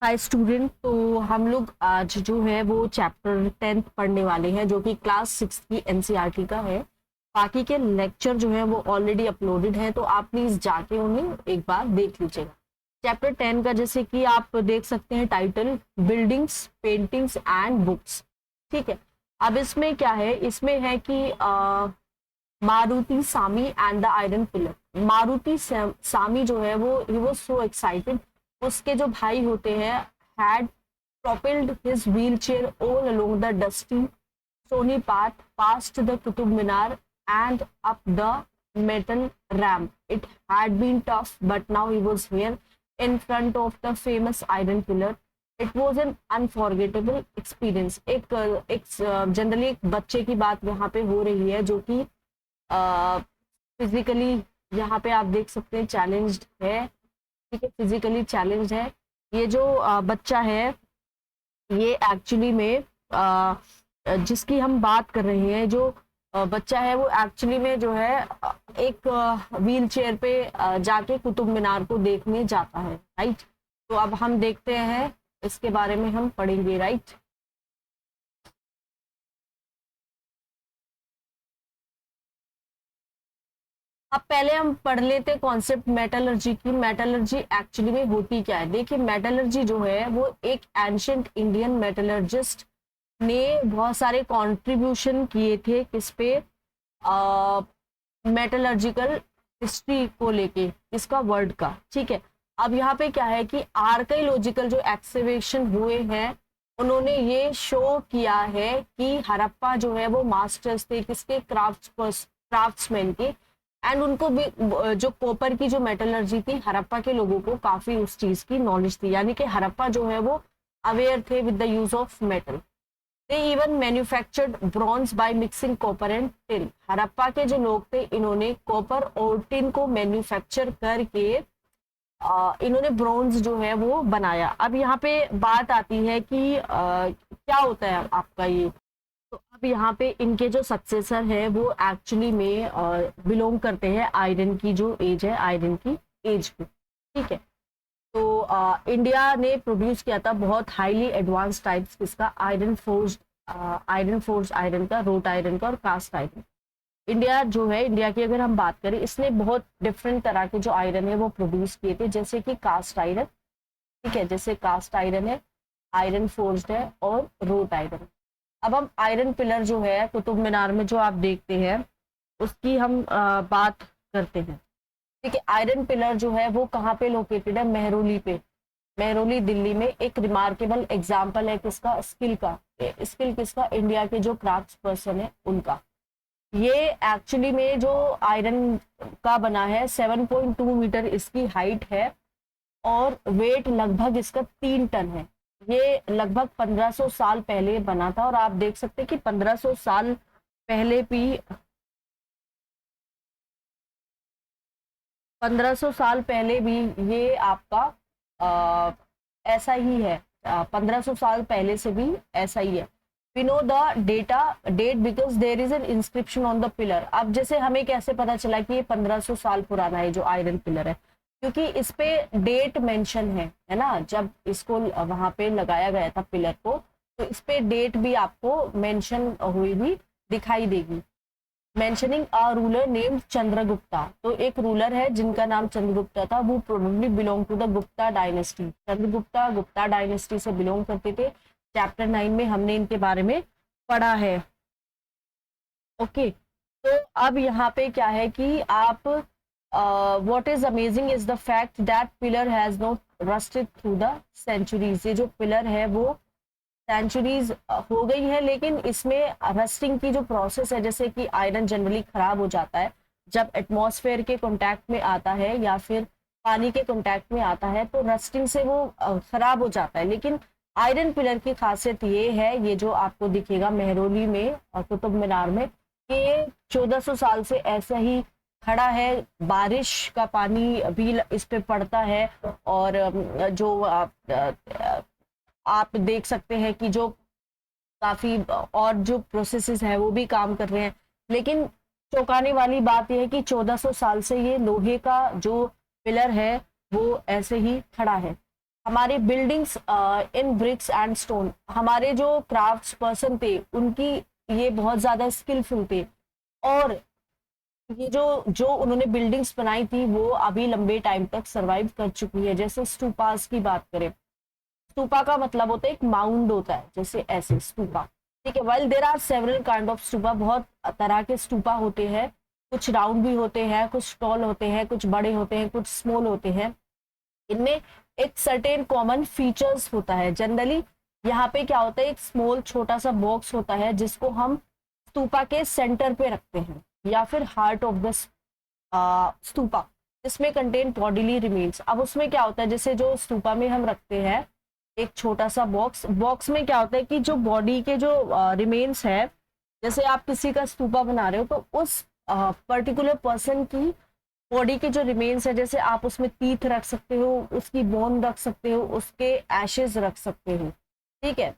Hi student, तो हम लोग आज जो है वो चैप्टर 10 पढ़ने वाले हैं जो कि क्लास 6 की एनसीईआरटी का है। बाकी के लेक्चर जो है वो ऑलरेडी अपलोडेड है, तो आप प्लीज जाके उन्हें एक बार देख लीजिएगा। चैप्टर 10 का जैसे कि आप देख सकते हैं title, buildings, paintings and books. ठीक है, अब इसमें क्या है, इसमें है कि Maruti Sami and the iron pillar. Maruti Sami जो है वो ही वाज सो एक्साइटेड, उसके जो भाई होते हैं had propelled his wheelchair all along the dusty stony path past the Qutub Minar and up the metal ramp. It had been tough, but now he was here in front of the famous iron pillar. It was an unforgettable experience. एक generally एक बच्चे की बात यहाँ पे हो रही है जो कि फिजिकली यहाँ पे आप देख सकते हैं चैलेंज्ड है। ठीक है, फिजिकली चैलेंज है। ये जो बच्चा है ये एक्चुअली में जिसकी हम बात कर रहे हैं, जो बच्चा है वो एक्चुअली में जो है एक व्हील चेयर पे जाके कुतुब मीनार को देखने जाता है। राइट, तो अब हम देखते हैं इसके बारे में हम पढ़ेंगे। राइट, अब पहले हम पढ़ लेते कॉन्सेप्ट मेटलर्जी की। मेटलर्जी एक्चुअली में होती क्या है। देखिए, मेटलर्जी जो है वो एक एंशिएंट इंडियन मेटलर्जिस्ट ने बहुत सारे कंट्रीब्यूशन किए थे किस पे, मेटलर्जिकल हिस्ट्री को लेके, इसका वर्ड का। ठीक है, अब यहाँ पे क्या है कि आर्कियोलॉजिकल जो एक्सकवेशन हुए हैं उन्होंने ये शो किया है कि हड़प्पा जो है वो मास्टर्स थे किसके, क्राफ्ट्समैन के। एंड उनको भी जो कॉपर की जो मेटलर्जी थी, हड़प्पा के लोगों को काफी उस चीज की नॉलेज थी, यानी कि हड़प्पा जो है वो अवेयर थे with the use of metal. They even manufactured bronze by mixing copper and tin. Harappa के जो लोग थे इन्होंने कॉपर और टिन को मैन्युफैक्चर करके इन्होंने ब्रॉन्ज जो है वो बनाया। अब यहाँ पे बात आती है कि क्या होता है आपका ये। तो अब यहाँ पे इनके जो सक्सेसर है वो एक्चुअली में बिलोंग करते हैं आयरन की जो एज है, आयरन की एज पे। ठीक है, तो इंडिया ने प्रोड्यूस किया था बहुत हाईली एडवांस टाइप्स किसका, आयरन फोर्स आयरन का, रोट आयरन का और कास्ट आयरन। इंडिया जो है, इंडिया की अगर हम बात करें, इसने बहुत डिफरेंट तरह के जो आयरन है वो प्रोड्यूस किए थे, जैसे कि कास्ट आयरन। ठीक है, जैसे कास्ट आयरन है, आयरन फोर्स्ड है और रोट आयरन। अब हम आयरन पिलर जो है कुतुब मीनार में जो आप देखते हैं उसकी हम बात करते हैं। ठीक है, आयरन पिलर जो है वो कहाँ पे लोकेटेड है, मेहरौली पे। मेहरौली दिल्ली में। एक रिमार्केबल एग्जाम्पल है किसका, स्किल का। स्किल किसका, इंडिया के जो क्राफ्ट पर्सन है उनका। ये एक्चुअली में जो आयरन का बना है 7.2 मीटर इसकी हाइट है और वेट लगभग इसका 3 टन है। ये लगभग 1500 साल पहले बना था और आप देख सकते हैं कि 1500 साल पहले भी 1500 साल पहले भी ये आपका ऐसा ही है। 1500 साल पहले से भी ऐसा ही है। We know the date because there is an inscription on the pillar। अब जैसे हमें कैसे पता चला कि ये 1500 साल पुराना है जो आयरन पिलर है, क्योंकि इस पे डेट मेंशन है ना। जब इसको वहां पे लगाया गया था पिलर को, तो इस पे डेट भी आपको मेंशन हुई भी दिखाई देगी। Mentioning a ruler named Chandragupta. तो एक रूलर है जिनका नाम चंद्रगुप्ता था, वो probably belong to the Gupta dynasty. Chandragupta Gupta dynasty से बिलोंग करते थे। चैप्टर 9 में हमने इनके बारे में पढ़ा है। ओके, तो अब यहाँ पे क्या है कि आप what is amazing is the fact that pillar has not rusted through the centuries। ये जो पिलर है वो सेंचुरीज हो गई है, लेकिन इसमें रस्टिंग की जो प्रोसेस है, जैसे कि आयरन जनरली खराब हो जाता है जब एटमॉस्फेयर के कांटेक्ट में आता है या फिर पानी के कांटेक्ट में आता है, तो रस्टिंग से वो खराब हो जाता है। लेकिन आयरन पिलर की खासियत ये है, ये जो आपको दिखेगा मेहरौली में और कुतुब मीनार में, कि ये 1400 साल से ऐसा ही खड़ा है। बारिश का पानी भी इस पे पड़ता है और जो आप देख सकते हैं कि जो काफी और जो प्रोसेसेस है वो भी काम कर रहे हैं। लेकिन चौंकाने वाली बात यह है कि 1400 साल से ये लोहे का जो पिलर है वो ऐसे ही खड़ा है। हमारे buildings in bricks and stone, हमारे जो क्राफ्ट्स पर्सन थे उनकी ये बहुत ज्यादा स्किलफुल थे, और ये जो जो उन्होंने बिल्डिंग्स बनाई थी वो अभी लंबे टाइम तक सरवाइव कर चुकी है। जैसे स्तूपास की बात करें, स्तूपा का मतलब होता है एक माउंड होता है, जैसे ऐसे स्तूपा, ठीक है। Well there are several kind of stupa, बहुत तरह के स्तूपा होते हैं, कुछ राउंड भी होते हैं, कुछ टॉल होते हैं, कुछ बड़े होते हैं, कुछ स्मॉल होते हैं। इनमें एक सर्टेन कॉमन फीचर्स होता है। जनरली यहाँ पे क्या होता है, एक स्मॉल छोटा सा बॉक्स होता है जिसको हम स्तूपा के सेंटर पे रखते हैं, या फिर हार्ट ऑफ द स्तूपा, जिसमें कंटेन बॉडीली रिमेन्स। अब उसमें क्या होता है, जैसे जो स्तूपा में हम रखते हैं एक छोटा सा बॉक्स, बॉक्स में क्या होता है कि जो बॉडी के जो रिमेन्स है, जैसे आप किसी का स्तूपा बना रहे हो तो उस पर्टिकुलर पर्सन की बॉडी के जो रिमेन्स है, जैसे आप उसमें टीथ रख सकते हो, उसकी बोन रख सकते हो, उसके एशेज रख सकते हो, ठीक है।